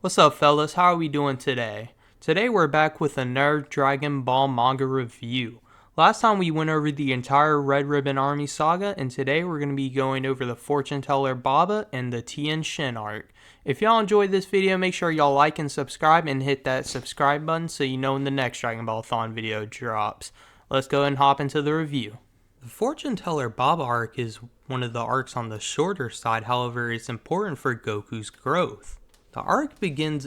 What's up, fellas? How are we doing today? Today we're back with another Dragon Ball manga review. Last time we went over the entire Red Ribbon Army saga, and today we're going to be going over the Fortune Teller Baba and the Tien Shin arc. If y'all enjoyed this video, make sure y'all like and subscribe and hit that subscribe button so you know when the next Dragon Ball Thon video drops. Let's go and hop into the review. The Fortune Teller Baba arc is one of the arcs on the shorter side, however, it's important for Goku's growth. The arc begins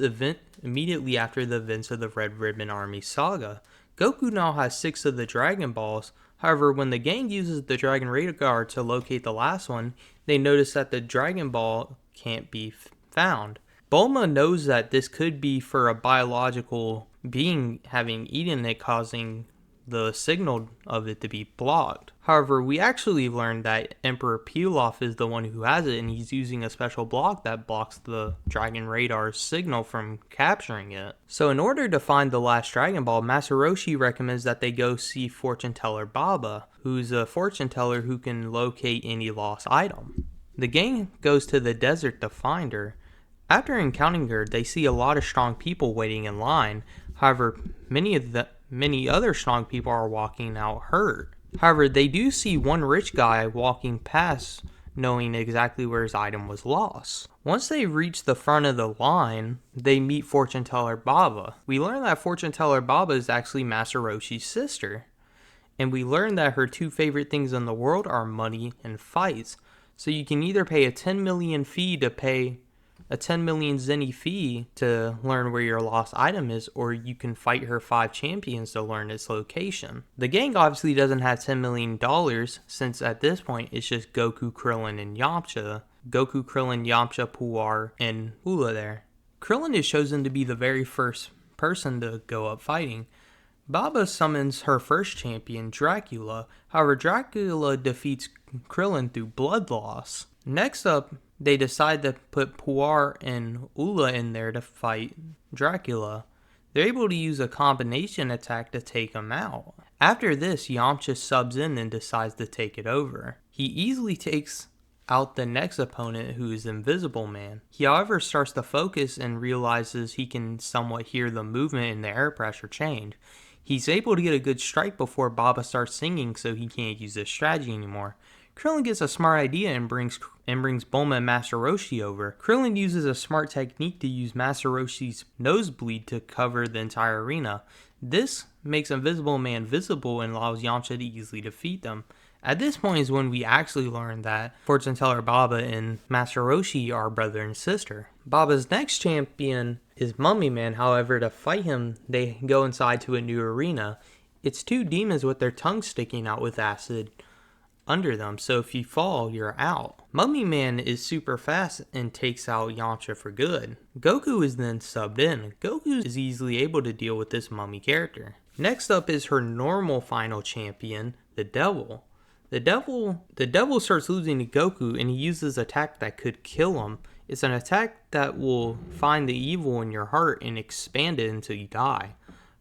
immediately after the events of the Red Ribbon Army saga. Goku now has 6 of the Dragon Balls, however, when the gang uses the Dragon Radar to locate the last one, they notice that the Dragon Ball can't be found. Bulma knows that this could be for a biological being having eaten it, causing the signal of it to be blocked. However, we actually learned that Emperor Pilaf is the one who has it, and he's using a special block that blocks the Dragon Radar's signal from capturing it. So in order to find the last Dragon Ball, Master Roshi recommends that they go see Fortune Teller Baba, who's a fortune teller who can locate any lost item. The gang goes to the desert to find her. After encountering her, they see a lot of strong people waiting in line. However, many other strong people are walking out hurt. However, they do see one rich guy walking past, knowing exactly where his item was lost. Once they reach the front of the line, they meet Fortune Teller Baba. We learn that Fortune Teller Baba is actually Master Roshi's sister. And we learn that her 2 favorite things in the world are money and fights. So you can either pay a 10 million zenny fee to learn where your lost item is, or you can fight her 5 champions to learn its location. The gang obviously doesn't have $10 million, since at this point it's just Goku, Krillin, and Yamcha. Goku, Krillin, Yamcha, Puar, and Hula there. Krillin is chosen to be the very first person to go up fighting. Baba summons her first champion, Dracula. However, Dracula defeats Krillin through blood loss. Next up, they decide to put Puar and Ula in there to fight Dracula. They're able to use a combination attack to take him out. After this, Yamcha subs in and decides to take it over. He easily takes out the next opponent, who is Invisible Man. He, however, starts to focus and realizes he can somewhat hear the movement and the air pressure change. He's able to get a good strike before Baba starts singing, so he can't use this strategy anymore. Krillin gets a smart idea and brings Bulma and Master Roshi over. Krillin uses a smart technique to use Master Roshi's nosebleed to cover the entire arena. This makes Invisible Man visible and allows Yamcha to easily defeat them. At this point is when we actually learn that Fortune Teller Baba and Master Roshi are brother and sister. Baba's next champion is Mummy Man. However, to fight him, they go inside to a new arena. It's 2 demons with their tongues sticking out with acid under them, so if you fall, you're out. Mummy Man is super fast and takes out Yamcha for good. Goku is then subbed in. Goku is easily able to deal with this Mummy character. Next up is her normal final champion, the Devil. The devil starts losing to Goku, and he uses an attack that could kill him. It's an attack that will find the evil in your heart and expand it until you die.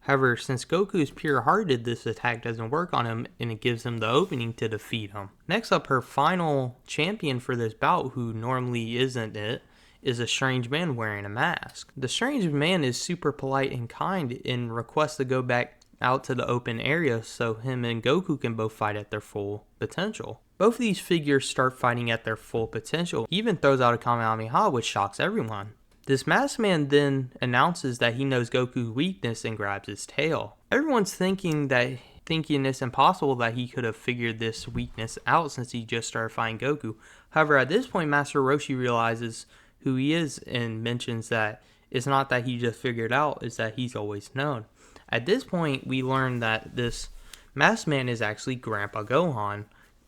However, since Goku is pure-hearted, this attack doesn't work on him, and it gives him the opening to defeat him. Next up, her final champion for this bout, who normally isn't it, is a strange man wearing a mask. The strange man is super polite and kind and requests to go back out to the open area so him and Goku can both fight at their full potential. Both of these figures start fighting at their full potential. He even throws out a Kamehameha, which shocks everyone. This masked man then announces that he knows Goku's weakness and grabs his tail. Everyone's thinking it's impossible that he could have figured this weakness out since he just started fighting Goku. However, at this point, Master Roshi realizes who he is and mentions that it's not that he just figured out, it's that he's always known. At this point, we learn that this masked man is actually Grandpa Gohan.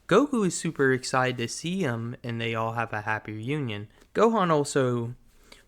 Goku is super excited to see him, and they all have a happy reunion. Gohan also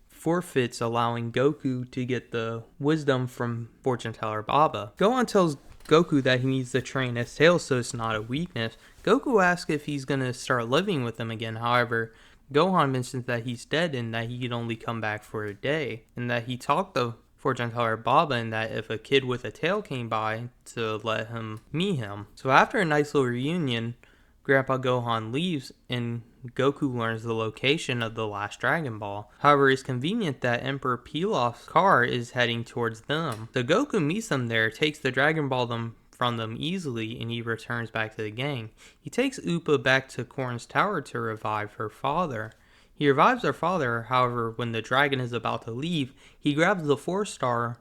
forfeits, allowing Goku to get the wisdom from Fortune Teller Baba. Gohan tells Goku that he needs to train his tail so it's not a weakness. Goku asks if he's going to start living with him again. However, Gohan mentions that he's dead and that he can only come back for a day, and that he talked to Fortune Teller Baba, and that if a kid with a tail came by, to let him meet him. So after a nice little reunion, Grandpa Gohan leaves, and Goku learns the location of the last Dragon Ball. However, it's convenient that Emperor Pilaf's car is heading towards them. So Goku meets them there, takes the Dragon Ball from them easily, and he returns back to the gang. He takes Appa back to Korn's tower to revive her father. He revives her father, however, when the dragon is about to leave, he grabs the 4-star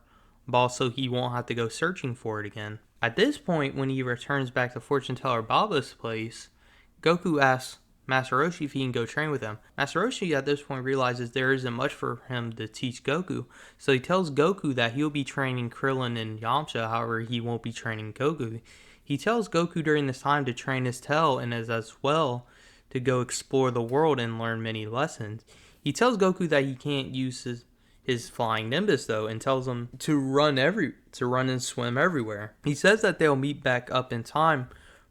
ball so he won't have to go searching for it again. At this point, when he returns back to Fortune Teller Baba's place, Goku asks Master Roshi if he can go train with him. Master Roshi at this point realizes there isn't much for him to teach Goku, so he tells Goku that he'll be training Krillin and Yamcha, however he won't be training Goku. He tells Goku during this time to train his tail and as well to go explore the world and learn many lessons. He tells Goku that he can't use his flying Nimbus though, and tells him to run and swim everywhere. He says that they'll meet back up in time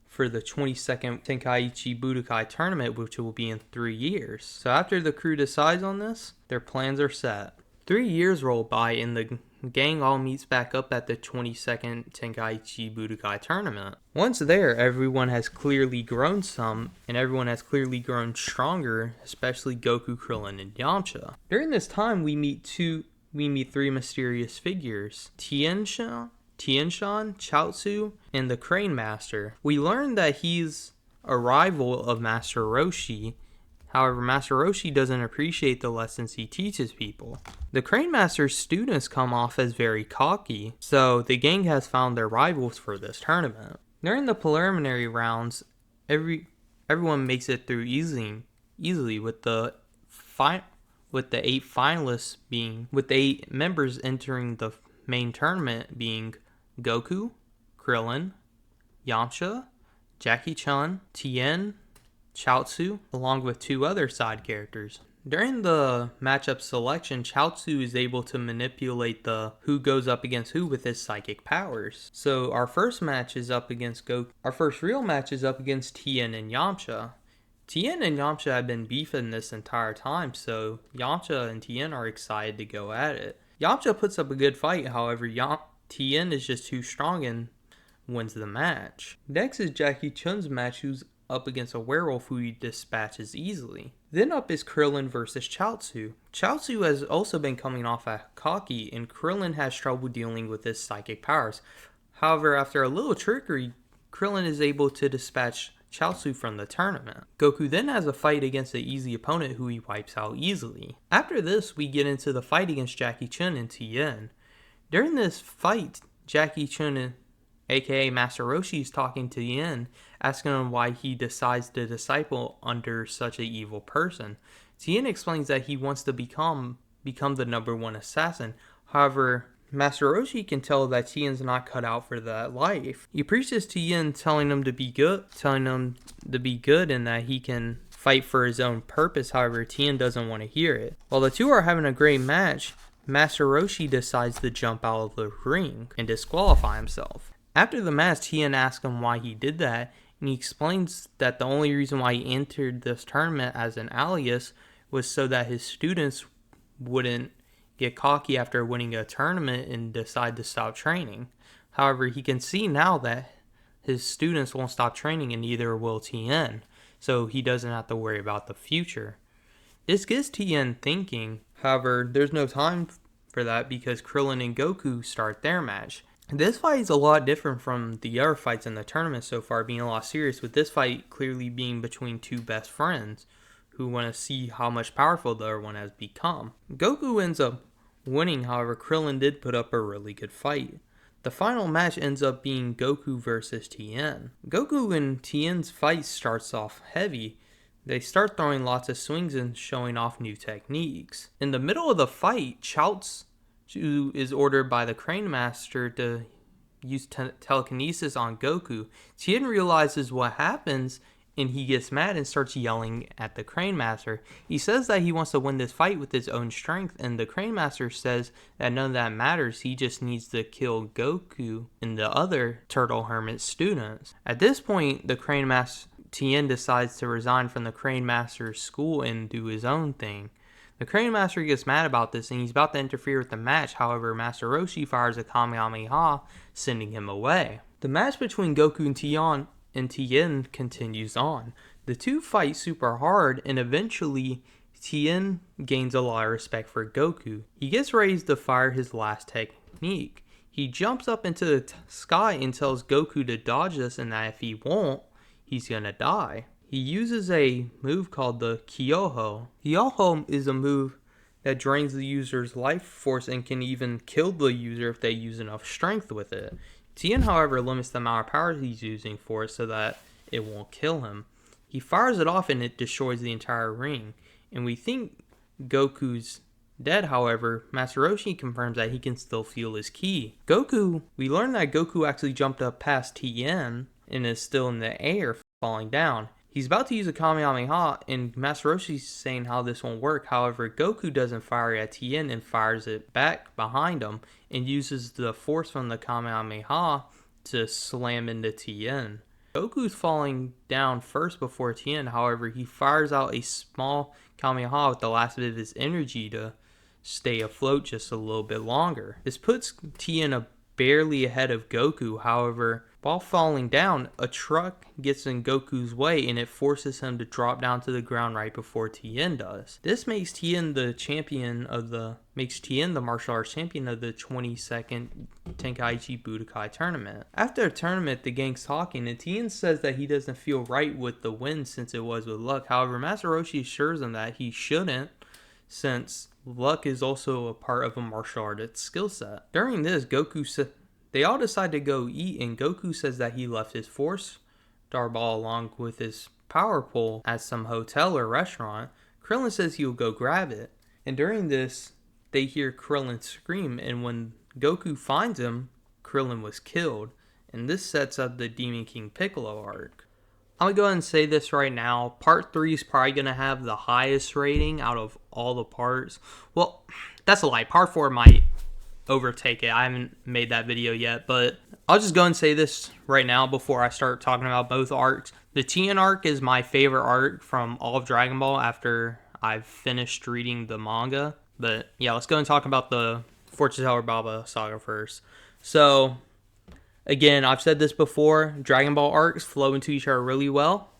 for the 22nd Tenkaichi Budokai tournament, which will be in 3 years. So after the crew decides on this, their plans are set. 3 years roll by and the gang all meets back up at the 22nd Tenkaichi Budokai tournament. Once there, everyone has clearly grown some, and everyone has clearly grown stronger, especially Goku, Krillin, and Yamcha. During this time, we meet 3 mysterious figures: Tianshan, Chaozu, and the Crane Master. We learn that he's a rival of Master Roshi. However, Master Roshi doesn't appreciate the lessons he teaches people. The Crane Master's students come off as very cocky, so the gang has found their rivals for this tournament. During the preliminary rounds, everyone makes it through easily with the 8 members entering the main tournament being Goku, Krillin, Yamcha, Jackie Chun, Tien, Chaozu, along with 2 other side characters. During the matchup selection, Chaozu is able to manipulate the who goes up against who with his psychic powers. So our first match is up against Goku. Our first real match is up against Tien and Yamcha. Tien and Yamcha have been beefing this entire time, so Yamcha and Tien are excited to go at it. Yamcha puts up a good fight, however, Tien is just too strong and wins the match. Next is Jackie Chun's match, who's up against a werewolf who he dispatches easily. Then up is Krillin versus Chaozu. Chaozu has also been coming off as cocky, and Krillin has trouble dealing with his psychic powers. However, after a little trickery, Krillin is able to dispatch Chaozu from the tournament. Goku then has a fight against an easy opponent who he wipes out easily. After this, we get into the fight against Jackie Chun and Tien. During this fight, Jackie Chun, aka Master Roshi, is talking to Tien, asking him why he decides to disciple under such an evil person. Tien explains that he wants to become the #1 assassin. However, Master Roshi can tell that Tien's not cut out for that life. He preaches to Tien, telling him to be good and that he can fight for his own purpose. However, Tien doesn't want to hear it. While the two are having a great match, Master Roshi decides to jump out of the ring and disqualify himself. After the match, Tien asks him why he did that, and he explains that the only reason why he entered this tournament as an alias was so that his students wouldn't get cocky after winning a tournament and decide to stop training. However, he can see now that his students won't stop training, and neither will Tien, so he doesn't have to worry about the future. This gets Tien thinking. However, there's no time for that because Krillin and Goku start their match. This fight is a lot different from the other fights in the tournament so far, being a lot serious, with this fight clearly being between 2 best friends who want to see how much powerful the other one has become. Goku ends up winning, however, Krillin did put up a really good fight. The final match ends up being Goku versus Tien. Goku and Tien's fight starts off heavy. They start throwing lots of swings and showing off new techniques. In the middle of the fight, Chaozu is ordered by the Crane Master to use telekinesis on Goku. Tien realizes what happens, and he gets mad and starts yelling at the Crane Master. He says that he wants to win this fight with his own strength, and the Crane Master says that none of that matters. He just needs to kill Goku and the other Turtle Hermit students. At this point, the Crane Master Tien decides to resign from the Crane Master's school and do his own thing. The Crane Master gets mad about this, and he's about to interfere with the match. However, Master Roshi fires a Kamehameha, sending him away. The match between Goku and Tien continues on. The two fight super hard, and eventually Tien gains a lot of respect for Goku. He gets ready to fire his last technique. He jumps up into the sky and tells Goku to dodge this, and that if he won't, he's gonna die. He uses a move called the Kyoho. Kyoho is a move that drains the user's life force and can even kill the user if they use enough strength with it. Tien, however, limits the amount of power he's using for it so that it won't kill him. He fires it off and it destroys the entire ring. And we think Goku's dead, however, Master Roshi confirms that he can still feel his ki. We learn that Goku actually jumped up past Tien and is still in the air, falling down. He's about to use a Kamehameha, and Master Roshi's saying how this won't work. However, Goku doesn't fire at Tien and fires it back behind him and uses the force from the Kamehameha to slam into Tien. Goku's falling down first before Tien. However, he fires out a small Kamehameha with the last bit of his energy to stay afloat just a little bit longer. This puts Tien barely ahead of Goku. However, while falling down, a truck gets in Goku's way and it forces him to drop down to the ground right before Tien does. This makes Tien the martial arts champion of the 22nd Tenkaichi Budokai tournament. After the tournament, the gang's talking and Tien says that he doesn't feel right with the win since it was with luck. However, Master Roshi assures him that he shouldn't, since luck is also a part of a martial artist skill set. During this, they all decide to go eat, and Goku says that he left his Force Star Ball along with his Power Pole at some hotel or restaurant. Krillin says he'll go grab it. And during this, they hear Krillin scream, and when Goku finds him, Krillin was killed. And this sets up the Demon King Piccolo arc. I'm going to go ahead and say this right now. Part 3 is probably going to have the highest rating out of all the parts. Well, that's a lie. Part 4 might overtake it. I haven't made that video yet, but I'll just go and say this right now before I start talking about both arcs. The Tien arc is my favorite arc from all of Dragon Ball after I've finished reading the manga. But yeah, let's go and talk about the Fortune Teller Baba saga first. So again, I've said this before, Dragon Ball arcs flow into each other really well.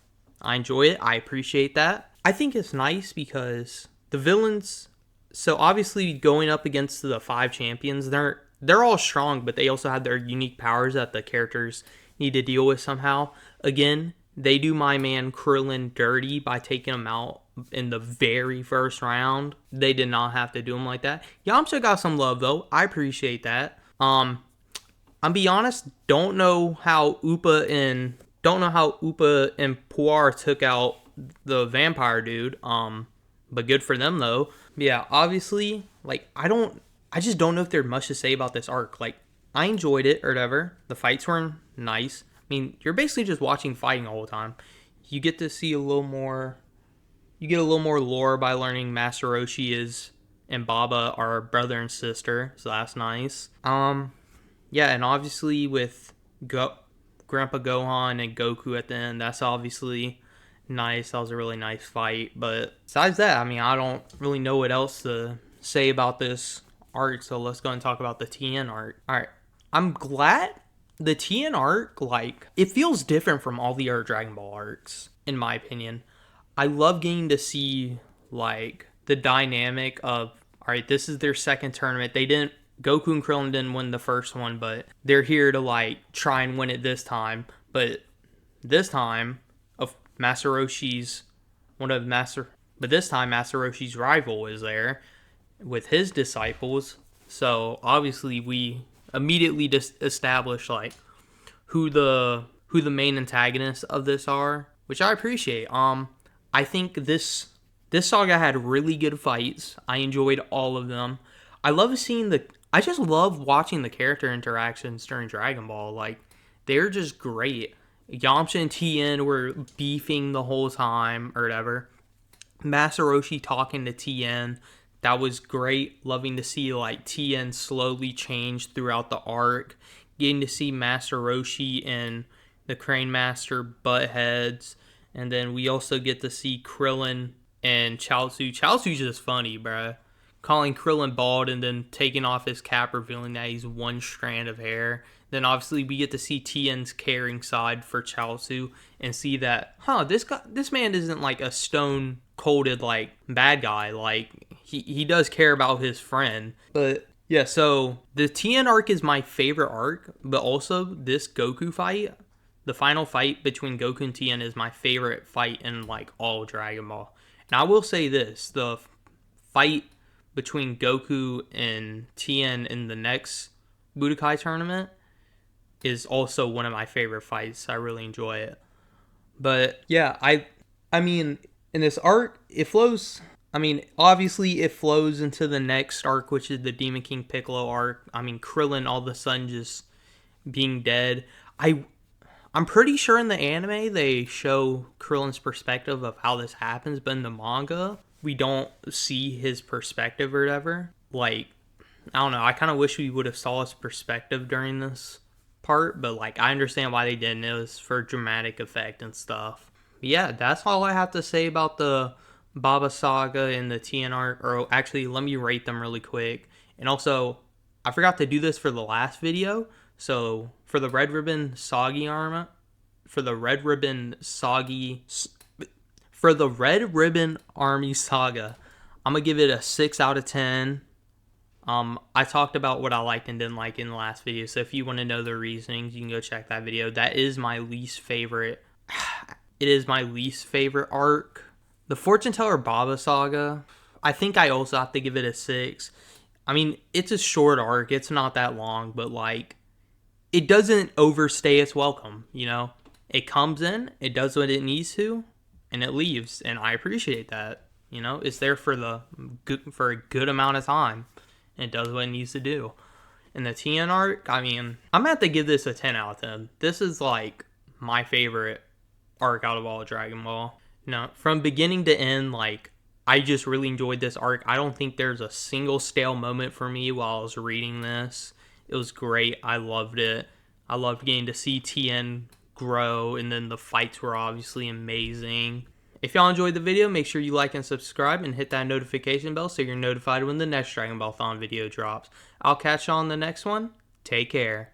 I enjoy it. I appreciate that. I think it's nice because the villains, so obviously going up against the 5 champions, they're all strong, but they also have their unique powers that the characters need to deal with somehow. Again, they do my man Krillin dirty by taking him out in the very first round. They did not have to do him like that. Yamcha got some love though. I appreciate that. I'm be honest, don't know how Upa and Puar took out the vampire dude. But good for them though. Yeah, obviously, like I just don't know if there's much to say about this arc. Like, I enjoyed it or whatever. The fights were nice. I mean, you're basically just watching fighting the whole time. You get to see a little more. You get a little more lore by learning Master Roshi and Baba are brother and sister, so that's nice. Yeah, and obviously with Grandpa Gohan and Goku at the end, that's obviously nice. That was a really nice fight. But besides that, I mean, I don't really know what else to say about this arc, so let's go and talk about the Tien arc. Alright, I'm glad the Tien arc, like, it feels different from all the other Dragon Ball arcs, in my opinion. I love getting to see, like, the dynamic of, alright, this is their second tournament. Goku and Krillin didn't win the first one, but they're here to, like, try and win it this time. But this time, Master Roshi's rival is there with his disciples. So obviously we immediately just establish like who the main antagonists of this are, which I appreciate. I think this saga had really good fights. I enjoyed all of them. I just love watching the character interactions during Dragon Ball. Like, they're just great. Yamcha and Tien were beefing the whole time or whatever. Master Roshi talking to Tien, that was great. Loving to see like Tien slowly change throughout the arc. Getting to see Master Roshi and the Crane Master butt heads. And then we also get to see Krillin and Chaozu. Chaozu's just funny, bruh. calling Krillin bald and then taking off his cap, revealing that he's one strand of hair. Then obviously we get to see Tien's caring side for Chaozu and see that, this man isn't like a stone colded like bad guy. Like he does care about his friend. But yeah, so the Tien arc is my favorite arc, but also this Goku fight, the final fight between Goku and Tien, is my favorite fight in like all Dragon Ball. And I will say this, the fight between Goku and Tien in the next Budokai tournament is also one of my favorite fights. I really enjoy it. But yeah, I mean, in this arc, it flows. I mean, obviously it flows into the next arc, which is the Demon King Piccolo arc. I mean, Krillin all of a sudden just being dead. I'm pretty sure in the anime they show Krillin's perspective of how this happens, but in the manga, we don't see his perspective or whatever. Like, I don't know. I kind of wish we would have saw his perspective during this part, but like I understand why they didn't. It was for dramatic effect and stuff. But yeah, that's all I have to say about the Baba Saga and the Tien arc. Or actually, let me rate them really quick. And also, I forgot to do this for the last video. So for the Red Ribbon Soggy Army, for the Red Ribbon Army Saga, I'm gonna give it a 6 out of 10. I talked about what I liked and didn't like in the last video, so if you want to know the reasonings, you can go check that video. That is my least favorite. It is my least favorite arc. The Fortune Teller Baba Saga, I think I also have to give it a 6. I mean, it's a short arc. It's not that long, but like, it doesn't overstay its welcome, you know? It comes in, it does what it needs to, and it leaves, and I appreciate that. You know, it's there for a good amount of time. It does what it needs to do. In the Tien arc, I mean, I'm going to have to give this a 10 out of 10. This is like my favorite arc out of all Dragon Ball. No, from beginning to end, like, I just really enjoyed this arc. I don't think there's a single stale moment for me while I was reading this. It was great. I loved it. I loved getting to see Tien grow, and then the fights were obviously amazing. If y'all enjoyed the video, make sure you like and subscribe and hit that notification bell so you're notified when the next Dragon Ball Thon video drops. I'll catch y'all on the next one. Take care.